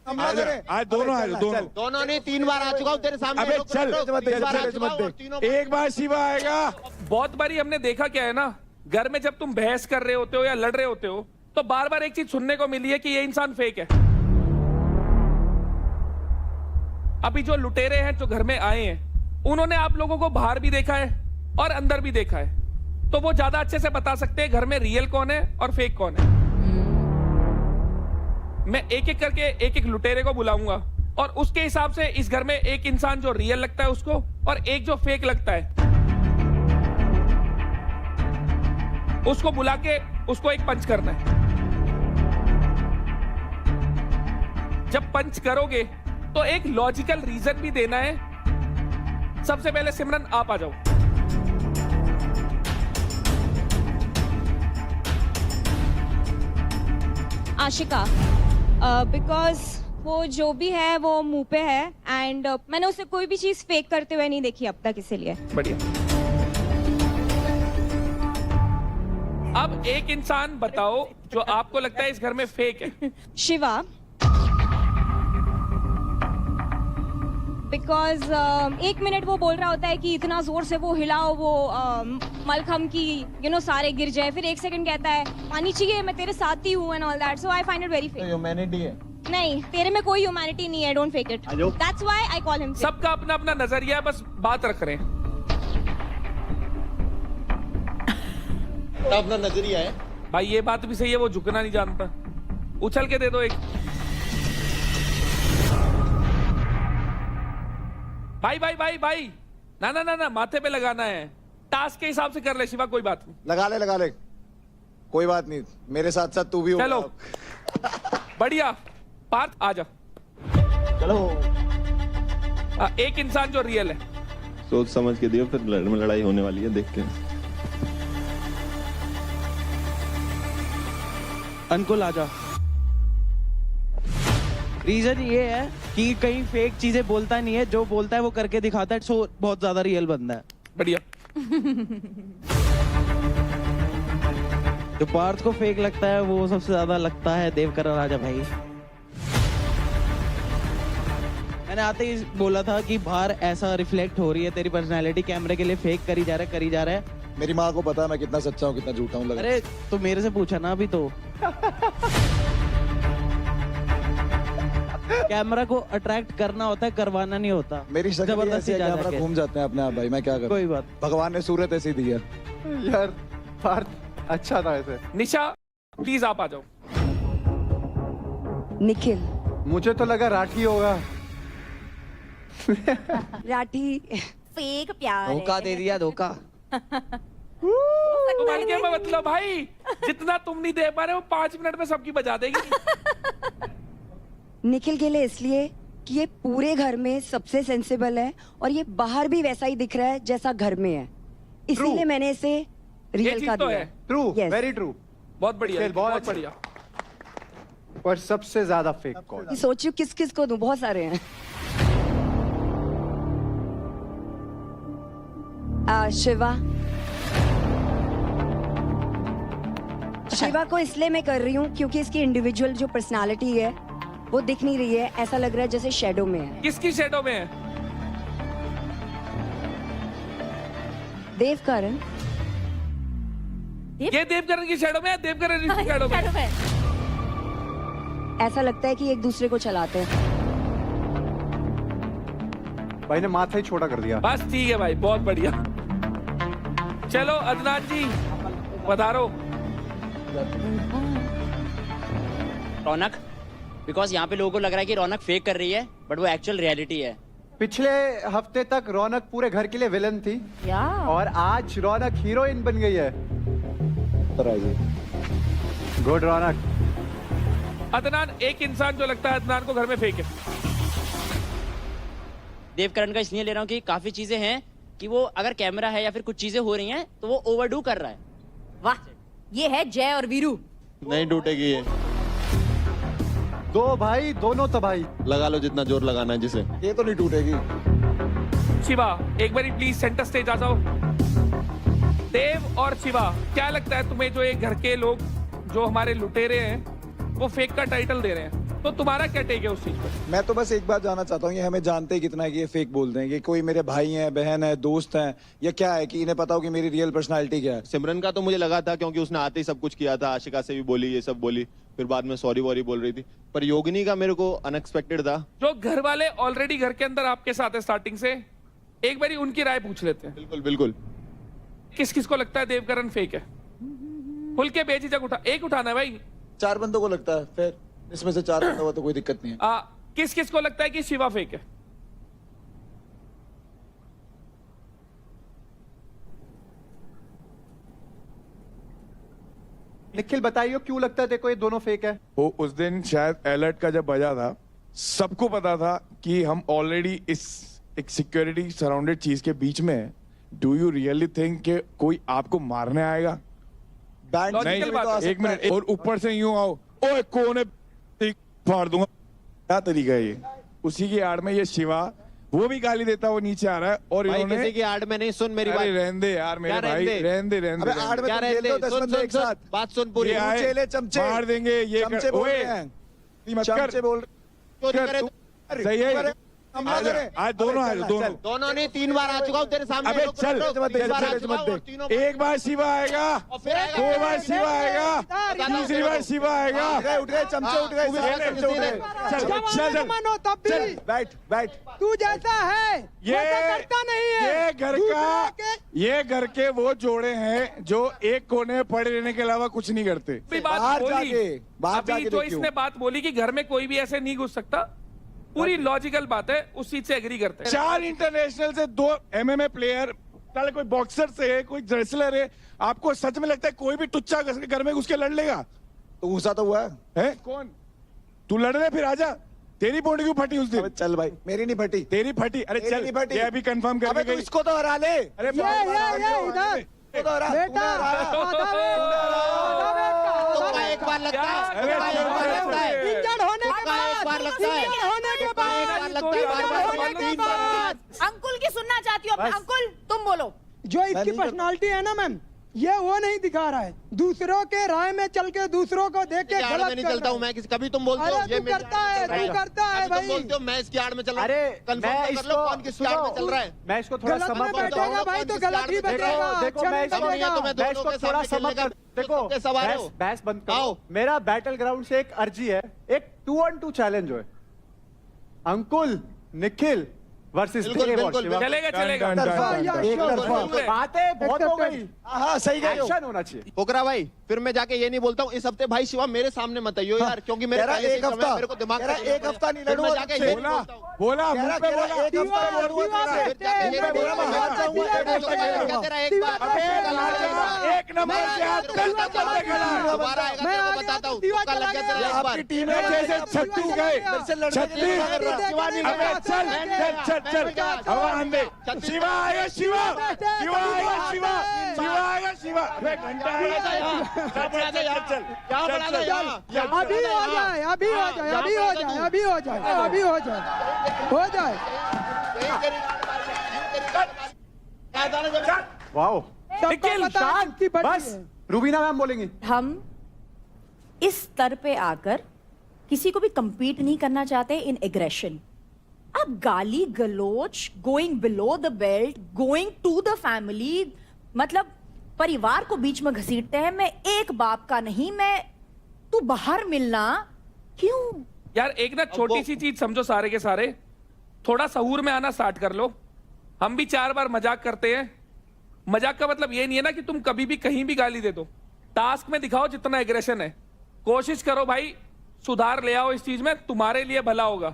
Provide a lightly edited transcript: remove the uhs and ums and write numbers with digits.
आज दोनों आए, दोनों नहीं, 3 बार आ चुका हूँ तेरे सामने। अबे रुक, चल, रुक, रुक, चल, 3 बार आ चल, चुका हूँ और तीनों बार- एक बार शिवा आएगा। बहुत बारी हमने देखा क्या है ना, घर में जब तुम बहस कर रहे होते हो या लड़ रहे होते हो तो बार बार एक चीज सुनने को मिली है कि ये इंसान फेक है। अभी जो लुटेरे हैं जो घर में आए हैं उन्होंने आप लोगों को बाहर भी देखा है और अंदर भी देखा है, तो वो ज्यादा अच्छे से बता सकते हैं घर में रियल कौन है और फेक कौन है। मैं एक एक करके एक एक लुटेरे को बुलाऊंगा और उसके हिसाब से इस घर में एक इंसान जो रियल लगता है उसको और एक जो फेक लगता है उसको बुला के उसको एक पंच करना है। जब पंच करोगे तो एक लॉजिकल रीजन भी देना है। सबसे पहले सिमरन आप आ जाओ। आशिका, बिकॉज वो जो भी है वो मुंह पे है एंड मैंने उसे कोई भी चीज फेक करते हुए नहीं देखी अब तक, इसीलिए। बढ़िया। अब एक इंसान बताओ जो आपको लगता है इस घर में फेक है। शिवा, बिकॉज 1 मिनट वो बोल रहा होता है कि इतना जोर से वो हिलाओ वो मलखम की सारे गिर जाए, फिर 1 सेकंड कहता है पानी चाहिए, मैं तेरे साथ ही हूँ and all that, so I find it very fake. Humanity है। नहीं, तेरे में कोई ह्यूमैनिटी नहीं है, don't fake it, that's why I call him. सबका अपना अपना नजरिया है, बस बात रख रहे हैं। अपना नजरिया है भाई ये बात भी सही है, वो झुकना नहीं जानता। उछल के दे दो एक। भाई भाई भाई भाई, ना ना ना ना, माथे पे लगाना है, टास्क के हिसाब से कर ले शिवा, कोई बात नहीं। लगा ले, कोई बात नहीं, मेरे साथ साथ तू भी हो। चलो बढ़िया। पार्थ आ जा। चलो। एक इंसान जो रियल है। सोच समझ के दियो, फिर लड़ाई होने वाली है, देख के। अंकुल आ जा। रीजन ये है कि कहीं फेक चीजें बोलता नहीं है, जो बोलता है वो करके दिखाता है, सो बहुत ज्यादा रियल बंदा है। बढ़िया। जो पार्थ को फेक लगता है वो सबसे ज्यादा लगता है देवकरण राजा भाई। मैंने आते ही बोला था कि बाहर ऐसा रिफ्लेक्ट हो रही है तेरी पर्सनैलिटी, कैमरे के लिए फेक करी जा रहा है। मेरी माँ को पता है मैं कितना सच्चा हूँ कितना झूठा हूँ। अरे तो मेरे से पूछा ना अभी तो। कैमरा को अट्रैक्ट करना होता है, करवाना नहीं होता। मेरी शक्ल जबरदस्ती ऐसी है, जा कैमरा जाके। घूम जाते हैं अपने आप भाई, मैं क्या करूं। कोई बात। भगवान ने सूरत ऐसी दी है। यार पार्थ अच्छा था ऐसे। निशा प्लीज आप आ जाओ। निखिल, मुझे तो लगा राठी होगा। राठी फेक प्यार धोखा दे दिया, धोखा। तुम हल्के में मतलब भाई, जितना तुम नहीं दे पा रहे हो 5 मिनट में सबकी बजा देगी। निखिल के लिए इसलिए कि ये पूरे घर में सबसे सेंसिबल है और ये बाहर भी वैसा ही दिख रहा है जैसा घर में है, इसीलिए मैंने इसे रियल चीज का तो दिया। है। True, Yes. Very true. बहुत बढ़िया, बहुत बहुत अच्छा। बढ़िया। पर सबसे ज्यादा फेक कौन? सोचियो किस किस को दूं, बहुत सारे हैं। शिवा, शिवा को इसलिए मैं कर रही हूँ क्योंकि इसकी इंडिविजुअल जो पर्सनालिटी है वो दिख नहीं रही है, ऐसा लग रहा है जैसे शेडो में है। किसकी शेडो में है? देवकरण। ये देवकरण की शेडो में है, देवकरण की शेडो में है। ऐसा लगता है कि एक दूसरे को चलाते हैं। भाई ने माथा ही छोटा कर दिया। बस ठीक है भाई, बहुत बढ़िया। चलो अदनान जी पधारो। रौनक, बिकॉज यहाँ पे लोगों को लग रहा है कि रौनक फेक कर रही है, बट वो एक्चुअल रियलिटी है। पिछले हफ्ते तक रौनक पूरे घर के लिए विलन थी और आज रौनक हीरोइन बन गई है। गुड रौनक। अदनान, एक इंसान जो लगता है अदनान को घर में फेक है। देवकरण का इसलिए ले रहा हूँ कि काफी चीजें हैं कि वो अगर कैमरा है या फिर कुछ चीजें हो रही हैं तो वो ओवरडू कर रहा है। वाह, ये है जय और वीरू। नहीं टूटेगी ये। दो भाई, दोनों तो भाई। लगा लो जितना जोर लगाना है जिसे। ये तो नहीं टूटेगी। शिवा एक बारी प्लीज सेंटर स्टेज आ जाओ। देव और शिवा, क्या लगता है तुम्हें जो ये घर के लोग जो हमारे लुटेरे हैं वो फेक का टाइटल दे रहे हैं? तो तुम्हारा क्या टेक है उस चीज पर? मैं तो बस एक बात जानना चाहता हूँ, ये हमें जानते ही कितना है कि ये फेक बोलते हैं, कि कोई मेरे भाई हैं, बहन है, दोस्त हैं, या क्या है कि इन्हें पता हो कि मेरी रियल पर्सनालिटी क्या है? सिमरन का तो मुझे लगा था क्योंकि उसने आते ही सब कुछ किया था, आशिका से भी बोली, ये सब बोली, फिर बाद में सॉरी वॉरी बोल रही थी। पर योगिनी का मेरे को अनएक्सपेक्टेड था। जो घर वाले ऑलरेडी घर के अंदर आपके साथ है स्टार्टिंग से, एक बारी उनकी राय पूछ लेते हैं। बिल्कुल बिल्कुल। किस किस को लगता है देवकरण फेक है? खुल के बेझिझक एक उठाना है भाई। 4 बंदों को लगता है, फिर इसमें से 4 बंदों को तो कोई दिक्कत नहीं है। किस किस को लगता है कि शिवा फेक है? निखिल बताइए क्यों लगता है देखो ये दोनों फेक है? वो उस दिन शायद अलर्ट का जब बजा था, सबको पता था कि हम ऑलरेडी इस एक सिक्योरिटी सराउंडेड चीज के बीच में है। डू यू रियली थिंक कि कोई आपको मारने आएगा? बैंड Logical नहीं, बात है। एक मिनट, और ऊपर से यूं आओ, ओए कौन है, फाड़ दूंगा, क्या तरीका है ये? उसी की आड़ में ये शिवा, वो भी गाली देता, वो नीचे आ रहा है, और भाई इन्होंने किसी की आड़ में नहीं, सुन मेरी अरे बात। रहने दे यार मेरे क्या भाई, रहने दे अबे आड़ में क्या तुम रहने खेलते हो दे? 10 सुन बंदे सुन एक सुन, साथ, बात सुन पूरी। ये आए, चेले चमचे मार देंगे, ये चमचे बोल रहे हैं, मत कर, चमचे बोल चोरी करे तू- तो- सही है, हमला करे। आज दोनों आए, दोनों। दोनों ने 3 बार आ चुका हूँ तेरे सामने। अबे रुक, चल, रुक, रुक, 3 बार आ चल, चुका हूँ और तीनों बार- एक बार शिवा आएगा, और फिर आएगा। 2 बार शिवा आएगा, तीसरी बार शिवा आएगा। उठ गए चमचे, उठ गए तू भी सारे चल, चमचे उठ गए। चल, चल, बैठ बैठ। तू जैसा है ये करता नहीं है। ये घर का, ये घर के वो जोड़े हैं जो एक कोने में पड़े रहने के अलावा कुछ नहीं करते। अभी बात बाहर बोली, जाके, बाहर अभी जाके जो देखियो। इसने बात बोली कि घर में कोई भी ऐसे नहीं घुस सकता, पूरी लॉजिकल बात है, उस चीज से एग्री करते हैं। 4 इंटरनेशनल से 2 MMA प्लेयर, साले कोई बॉक्सर से है, कोई रेसलर है, आपको सच में लगता है कोई भी टुच्चा घर में घुस के लड़ लेगा? तो घुसा तो हुआ है। है कौन? तू लड़ रहे, फिर आजा। तेरी बॉडी क्यों फटी उस अबे दिन? चल भाई, मेरी नहीं फटी। तेरी फटी? अरे मेरी चल, नहीं फटी। ये अभी कंफर्म अबे करके तू गई। इसको तो हरा ले। अरे इसको तो हरा, तूने हराया। तुक्का एक बार लगता है, तुक्का एक बार लगता है, इंजर्ड होने के तुक्का एक बार लगता है, इंजर्ड होने के तुक्का एक बार लगता है, बार-बार होने के बाद अंकुल की सुनना चाहती हूँ। अंकुल तुम बोलो। जो इसकी पर्सनालिटी है ना मैम, ये वो नहीं दिखा रहा है, दूसरों के राय में चल के दूसरों को देख के इसकी आड़ में नहीं चलता हूँ मैं, कभी तुम बोलते हो अरे ये तू मेरी करता आड़ में है, चल रहा तू करता है कभी तुम भाई। बोलते हो मैं इसकी आड़ में चल रहा हूँ। अरे कंफर्म मैं कर लो इसको कौन किसकी आड़ में चल रहा है। मैं इसको थोड़ा गलत में समझ बैठेगा भाई तो गलत ही बैठेगा। देखो अच्छा मैं नहीं इसको बनेगा। तो मैं मैं इसको दोनों के थोड़ा सामने समझ खेलने कर का देखो सबके सवार हो। बहस बंद आओ। करो। मेरा बैटल ग्राउंड से एक अर्जी है, एक 2-on-2 चैलेंज है। अंकुल निखिल वर्सेस बिल्कुल, बिल्कुल, चलेगा चलेगा। Done, done, done, done. एक तरफा। बातें बहुत हो गई, हाँ सही कह रहे हो। एक्शन होना चाहिए। पोकरा भाई, फिर मैं जाके ये नहीं बोलता हूँ इस हफ्ते भाई शिवा मेरे सामने मत आइयो यार, क्योंकि मेरे तेरा पहले से एक ही समय हफ्ता, मेरे को दिमाग तेरा पे एक हफ्ता नहीं फिर मैं लड़ूंगा जाके तुझसे। ये नहीं बोला, बोलता हूँ। बोला, कह मुंह रहा पे बोला। एक हफ्ता लड़ूंगा तुझसे। फिर जाके ये नहीं बोलता हूँ। हाथ जाऊंगा तेरे पे। तेरा एक बार एक नंबर से हाथ चलते चलते खड़ा है। दोबारा आएगा तेरे को बताता हूँ, तुक्का लग गया तेरा एक बार। आपकी टीम मैं जैसे छत्तू गए, छत्ती, शिवानी अबे चल चल चल चल, हवा आंदे, शिवा आएगा, शिवा शिवा आएगा, शिवा शिवा आएगा, शिवा। अबे घंटा आएगा, चल बड़ा जा यार, चल क्या बड़ा था यहाँ? अभी हो जाए, अभी हो जाए, अभी हो जाए, अभी हो जाए, अभी हो जाए, हो जाए। वाओ, निखिल, शांति बस रूबीना मैम बोलेंगी। हम इस स्तर पे आकर किसी को भी compete नहीं करना चाहते इन एग्रेशन। अब गाली गलोच, going below the belt, going to the family, मतलब परिवार को बीच में घसीटते हैं। मैं एक बाप का नहीं, मैं तू बाहर मिलना क्यों? यार एक ना छोटी सी चीज समझो सारे के सारे, थोड़ा सहूर में आना स्टार्ट कर लो। हम भी 4 बार मजाक करते हैं। मजाक का मतलब ये नहीं है ना कि तुम कभी भी कहीं भी गाली दे दो। टास्क में दिखाओ जितना एग्रेशन है, कोशिश करो भाई सुधार ले आओ इस चीज में, तुम्हारे लिए भला होगा।